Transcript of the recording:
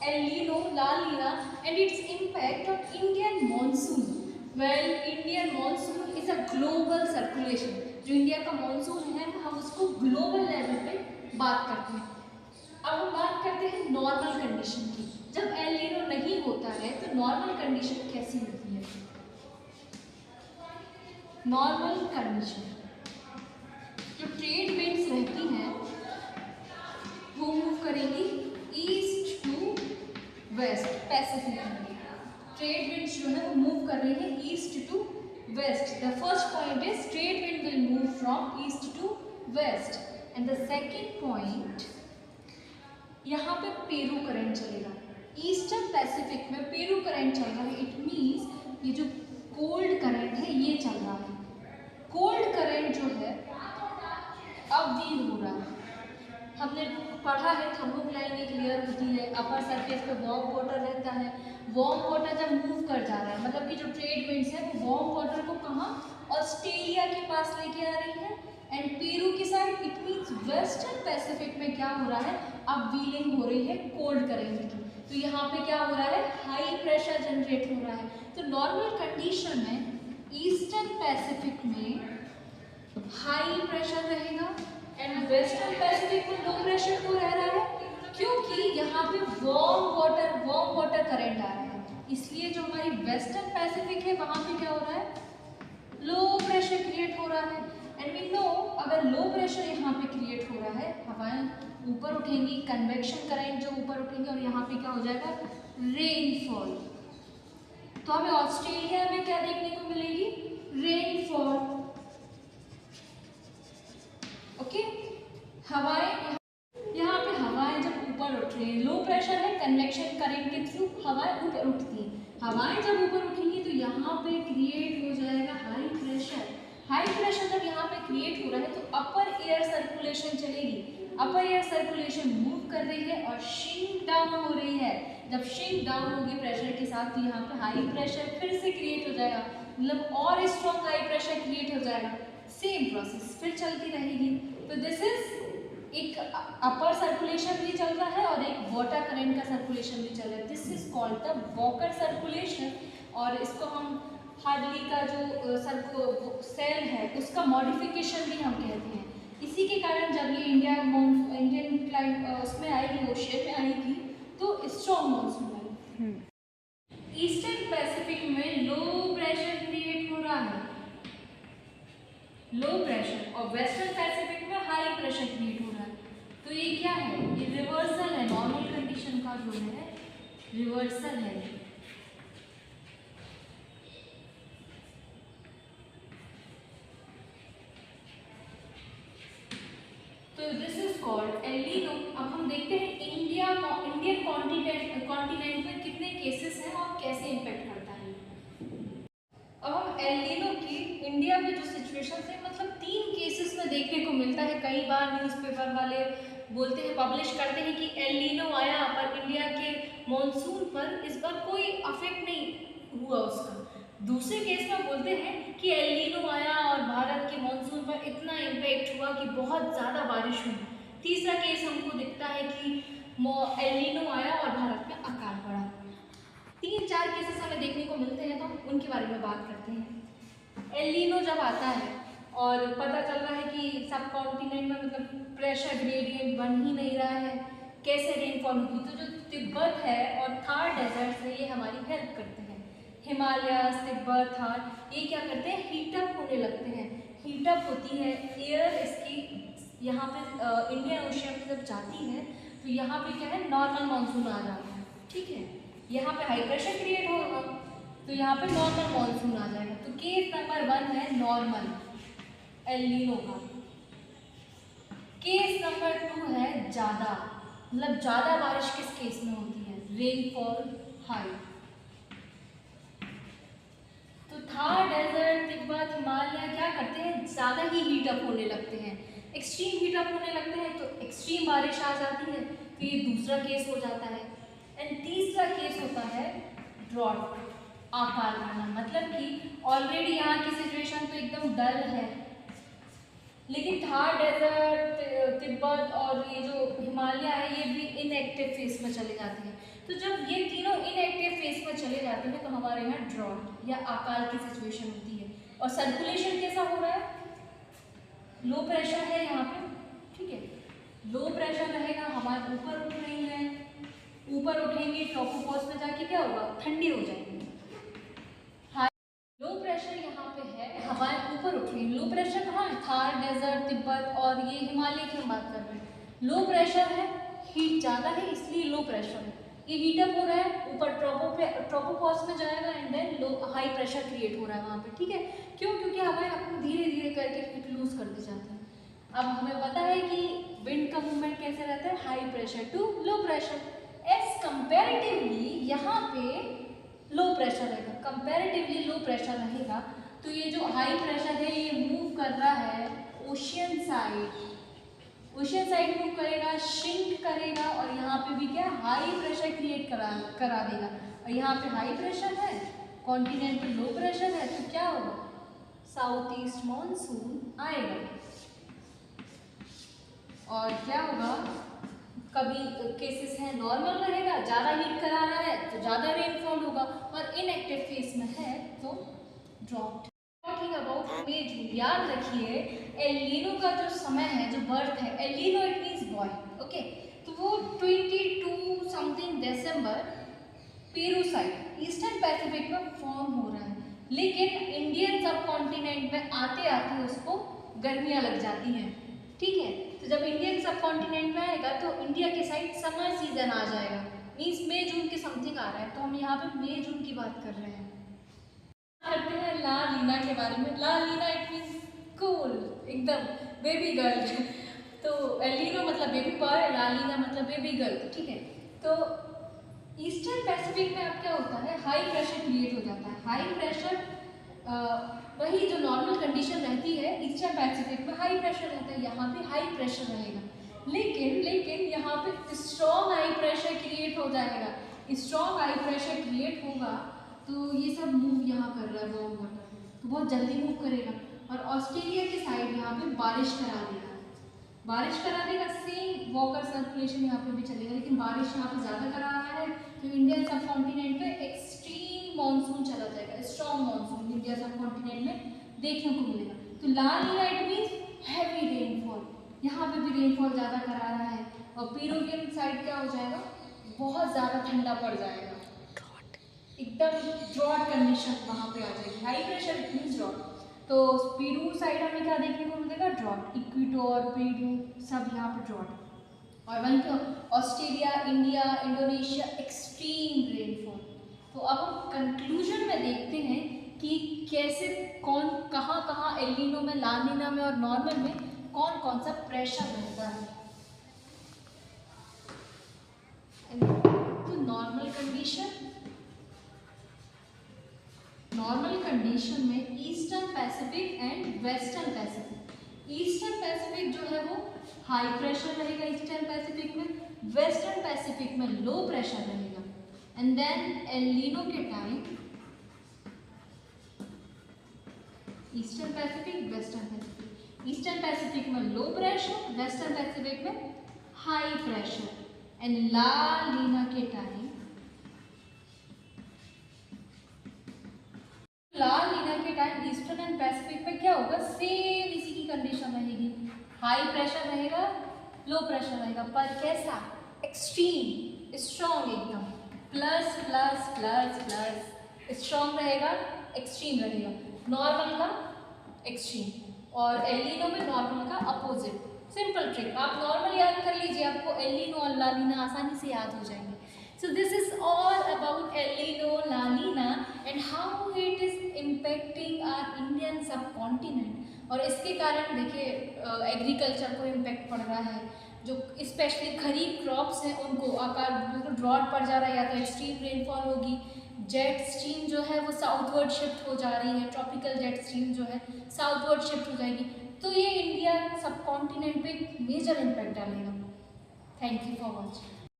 El Nino, La Nina, and its impact on Indian monsoon. Well, Indian monsoon is a global circulation. जो India का monsoon है हम उसको global level पे बात करते हैं। अब हम बात करते हैं नॉर्मल कंडीशन की। जब एल नीनो नहीं होता है तो नॉर्मल कंडीशन कैसी होती है? नॉर्मल कंडीशन जो ट्रेड विंड्स रहती हैं वो मूव करेंगी ईस्ट टू वेस्ट पैसिफिक में। ट्रेड विंड्स जो है वो मूव कर रही है east to west. The first point is trade wind will move from east to west and the second point यहाँ पे पेरू करंट चलेगा। ईस्टर्न पैसिफिक में पेरू करंट चल रहा है। इट मीन्स ये जो कोल्ड करंट है ये चल रहा है। कोल्ड करंट जो है अब वीक हो रहा है। हमने पढ़ा है थर्मोक्लाइनिक क्लियर होती है, अपर सरफेस पे वार्म वाटर रहता है। वार्म वाटर जब मूव कर जा रहा है मतलब कि जो ट्रेड विंड्स है वो वार्म वाटर को कहाँ ऑस्ट्रेलिया के पास लेके आ रही है एंड पेरू की side. It means western Pacific में क्या हो रहा है अब व्हीलिंग हो रही है कोल्ड करंट की। तो यहाँ पे क्या हो रहा है हाई प्रेशर जनरेट हो रहा है। तो नॉर्मल कंडीशन में ईस्टर्न पैसिफिक में हाई प्रेशर रहेगा एंड वेस्टर्न पैसिफिक में लो प्रेशर क्यों रह रहा है? क्योंकि यहाँ पे वार्म वाटर करंट आ रहा है। इसलिए जो हमारी वेस्टर्न पैसिफिक है वहाँ पे क्या हो रहा है लो प्रेशर क्रिएट हो रहा है। एंड वी नो अगर लो प्रेशर यहाँ पे क्रिएट हो रहा है हवाएं ऊपर उठेंगी, कन्वेक्शन करंट जो ऊपर उठेंगे और यहाँ पे क्या हो जाएगा रेनफॉल। तो हमें ऑस्ट्रेलिया में क्या देखने को मिलेगी रेनफॉल। ओके हवाएं यहाँ पे हवाएं जब ऊपर उठ रही है लो प्रेशर है कन्वेक्शन करंट के थ्रू हवाएं ऊपर उठती हैं। हवाएं जब ऊपर उठेंगी तो यहाँ पे क्रिएट हो जाएगा हाई प्रेशर। हाई प्रेशर जब यहाँ पे क्रिएट हो रहा है तो अपर एयर सर्कुलेशन चलेगी। अपर एयर सर्कुलेशन मूव कर रही है और शिंक डाउन हो रही है। जब शिंक डाउन होगी प्रेशर के साथ तो यहाँ पे हाई प्रेशर फिर से क्रिएट हो जाएगा मतलब और स्ट्रॉन्ग हाई प्रेशर क्रिएट हो जाएगा। सेम प्रोसेस फिर चलती रहेगी। तो दिस इज एक अपर सर्कुलेशन भी चल रहा है और एक वाटर करंट का सर्कुलेशन भी चल रहा है। This is called the walker circulation और इसको हम हार्डली का जो सेल है उसका मॉडिफिकेशन भी हम कहते हैं। इसी के कारण जब ये इंडियन क्लाइमेट उसमें आएगी ओशियन में आएगी तो स्ट्रॉन्ग मानसून आएगी। ईस्टर्न पैसिफिक में लो प्रेशर क्रिएट हो रहा है लो प्रेशर और वेस्टर्न पैसिफिक में हाई प्रेशर क्रिएट हो रहा है। तो ये क्या है ये रिवर्सल है नॉर्मल कंडीशन का जो है रिवर्सल है। तो this is called El Nino. अब हम देखते हैं इंडियन कॉन्टिनेंट में कितने केसेस हैं और कैसे इम्पेक्ट करता है। अब हम एल नीनो की इंडिया में जो सिचुएशन है मतलब 3 केसेस में देखने को मिलता है। कई बार न्यूज़पेपर वाले बोलते हैं पब्लिश करते हैं कि एल नीनो आया पर इंडिया के मॉनसून पर इस बार कोई अफेक्ट नहीं हुआ उसका। दूसरे केस में बोलते हैं कि एल नीनो आया और भारत के मॉनसून पर इतना इम्पैक्ट हुआ कि बहुत ज़्यादा बारिश हुई। तीसरा केस हमको दिखता है कि एल नीनो आया और भारत में अकाल पड़ा। 3-4 केसेस हमें देखने को मिलते हैं तो हम उनके बारे में बात करते हैं। एल नीनो जब आता है और पता चल रहा है कि सब कॉन्टिनेंट में मतलब प्रेशर ग्रेडियंट बन ही नहीं रहा है कैसे रेनफॉल होगी। तो जो तिब्बत है और थार डेजर्ट है ये हमारी हेल्प करते हैं। हिमालय तिब्बत थार ये क्या करते हैं हीटअप होने लगते हैं। हीटअप होती है एयर इसकी यहाँ पे इंडियन ओशियन में जब जाती है तो यहाँ पे क्या है नॉर्मल मानसून आ जाता है। ठीक है यहाँ पे हाई प्रेशर क्रिएट होगा तो यहाँ पे नॉर्मल मानसून आ जाएगा। तो केस नंबर 1 है नॉर्मल एल नीनो का। केस नंबर 2 है ज़्यादा मतलब ज़्यादा बारिश किस केस में होती है रेनफॉल हाई। तो थार डेजर्ट तिब्बत हिमालय क्या करते हैं ज़्यादा ही हीटअप होने लगते हैं एक्सट्रीम हीटअप होने लगते हैं तो एक्सट्रीम बारिश आ जाती है। तो ये दूसरा केस हो जाता है। एंड तीसरा केस होता है ड्रॉट अकाल पड़ना मतलब कि ऑलरेडी यहाँ की सिचुएशन तो एकदम डल है लेकिन थार डेजर्ट तिब्बत और ये जो हिमालय है ये भी इन इनएक्टिव फेज में चले जाते हैं। तो जब ये तीनों इनएक्टिव फेज में चले जाते हैं तो हमारे यहाँ ड्रॉट या अकाल की सिचुएशन होती है। और सर्कुलेशन कैसा हो रहा है, लो प्रेशर है यहाँ पे, ठीक है, लो प्रेशर रहेगा, हमारे ऊपर उठ रही है, ऊपर उठेंगे ट्रोपोपॉज में जाके क्या होगा, ठंडी हो जाएंगे। लो प्रेशर यहाँ पे है, हवाएं ऊपर उठ रही है। लो प्रेशर कहाँ है, थार डेजर्ट, तिब्बत और ये हिमालय की हम बात कर रहे हैं। लो प्रेशर है, हीट ज़्यादा है इसलिए लो प्रेशर है, ये हीटअप हो रहा है, ऊपर ट्रोपोपॉज में जाएगा and then low high pressure create हो रहा है वहाँ पे, ठीक है। क्यों, क्योंकि हवाएं अपनी धीरे धीरे करके हीट लूज करती जाती हैं। अब हमें पता है कि विंड का मूवमेंट कैसे रहता है, high pressure to low pressure. As comparatively यहाँ पे लो प्रेशर रहेगा, कंपैरेटिवली लो प्रेशर रहेगा। तो ये जो हाई प्रेशर है ये मूव कर रहा है ocean side, ocean side move करेगा, श्रिंक करेगा और यहाँ पे भी क्या हाई प्रेशर क्रिएट करा देगा। और यहाँ पे हाई प्रेशर है, कॉन्टिनेंट पे लो प्रेशर है, तो क्या होगा, साउथ ईस्ट मॉनसून आएगा। और क्या होगा, कभी केसेस हैं नॉर्मल रहेगा, ज़्यादा हीट करा रहा है तो ज़्यादा रेनफॉल होगा, और इनएक्टिव फेज में है तो ड्रॉट। टॉकिंग अबाउट मे जून, याद रखिए एल नीनो का जो समय है, जो बर्थ है, El Nino it means boy, okay. तो वो 22 समथिंग दिसंबर पेरू साइड ईस्टर्न पैसिफिक में फॉर्म हो रहा है, लेकिन इंडियन सब कॉन्टिनेंट में आते आते उसको गर्मियाँ लग जाती हैं, ठीक है। तो जब इंडियन सब कॉन्टिनेंट में आएगा तो इंडिया के साइड समर सीजन आ जाएगा, मीन्स मई जून के समथिंग आ रहा है। तो हम यहाँ पे मई जून की बात कर रहे हैं। करते हैं ला लीना के बारे में। ला लीना इट मीन्स कूल, एकदम बेबी गर्ल। तो एलिनो मतलब बेबी बॉय, ला लीना मतलब बेबी गर्ल, ठीक है। तो ईस्टर्न पैसिफिक में अब क्या होता है, हाई प्रेशर क्रिएट हो जाता है। हाई प्रेशर वही जो नॉर्मल कंडीशन रहती है ईस्टर्न पैसिफिक में, हाई प्रेशर रहता है, यहाँ पे हाई प्रेशर रहेगा। लेकिन यहाँ पे स्ट्रॉन्ग हाई प्रेशर क्रिएट हो जाएगा। स्ट्रॉन्ग हाई प्रेशर क्रिएट होगा तो ये सब मूव यहाँ कर रहा है, वार्म वाटर तो बहुत जल्दी मूव करेगा और ऑस्ट्रेलिया के साइड यहाँ पे बारिश करा देगा। बारिश करा देगा, सेम वॉकर सर्कुलेशन यहाँ पे भी चलेगा, लेकिन बारिश यहाँ पे ज़्यादा करा रहा है तो इंडियन सब कॉन्टिनेंट पे एक्सट्रीम मानसून चला जाएगा। Strong monsoon India subcontinent में देखने को मिलेगा। तो La Nina it means heavy rainfall, यहाँ पे भी रेनफॉल ज़्यादा करा रहा है। और पेरुवियन साइड क्या हो जाएगा, बहुत ज़्यादा ठंडा पड़ जाएगा, एकदम ड्रॉट कंडीशन वहाँ पे आ जाएगी। High pressure it means drought. तो पेरू साइड हमें क्या देखने को मिलेगा, ड्रॉट। इक्वेटर, पेरू सब यहाँ पे ड्रॉट। और वहीं तो Australia, India, Indonesia extreme rainfall. तो अब हम कंक्लूजन में देखते हैं कि कैसे कौन कहाँ कहाँ एल नीनो में, ला नीना में और नॉर्मल में कौन कौन सा प्रेशर रहता है। तो नॉर्मल कंडीशन में eastern Pacific and western Pacific. Eastern Pacific जो है वो हाई प्रेशर रहेगा ईस्टर्न पैसिफिक में, वेस्टर्न पैसिफिक में लो प्रेशर रहेगा। एंड देन एल नीनो के time eastern Pacific, western Pacific, eastern Pacific में लो प्रेशर, वेस्टर्न पैसिफिक में हाई प्रेशर। एंड ला नीना के टाइम, ला नीना के टाइम ईस्टर्न एंड पैसिफिक में क्या होगा, सेम इसी की कंडीशन रहेगी, हाई प्रेशर रहेगा, लो प्रेशर रहेगा, पर कैसा, एक्सट्रीम स्ट्रॉन्ग एकदम, plus plus plus plus, strong रहेगा, एक्सट्रीम रहेगा, नॉर्मल का एक्सट्रीम। और एल नीनो में नॉर्मल का अपोजिट। सिंपल ट्रिक, आप नॉर्मल याद कर लीजिए, आपको एल नीनो और ला नीना आसानी से याद हो जाएंगे। So this is all about El Nino, La Nina and how it is impacting our Indian subcontinent। और इसके कारण देखिए एग्रीकल्चर को इम्पैक्ट पड़ रहा है, जो स्पेशली खरीफ क्रॉप्स हैं उनको आकार बिल्कुल ड्रॉट पड़ जा रहा है, या तो एक्सट्रीम रेनफॉल होगी, जेट स्ट्रीम जो है वो साउथवर्ड शिफ्ट हो जा रही है, ट्रॉपिकल जेट स्ट्रीम जो है साउथवर्ड शिफ्ट हो जाएगी। तो ये इंडिया सब कॉन्टिनेंट पे मेजर इम्पैक्ट डालेगा। Thank you for watching.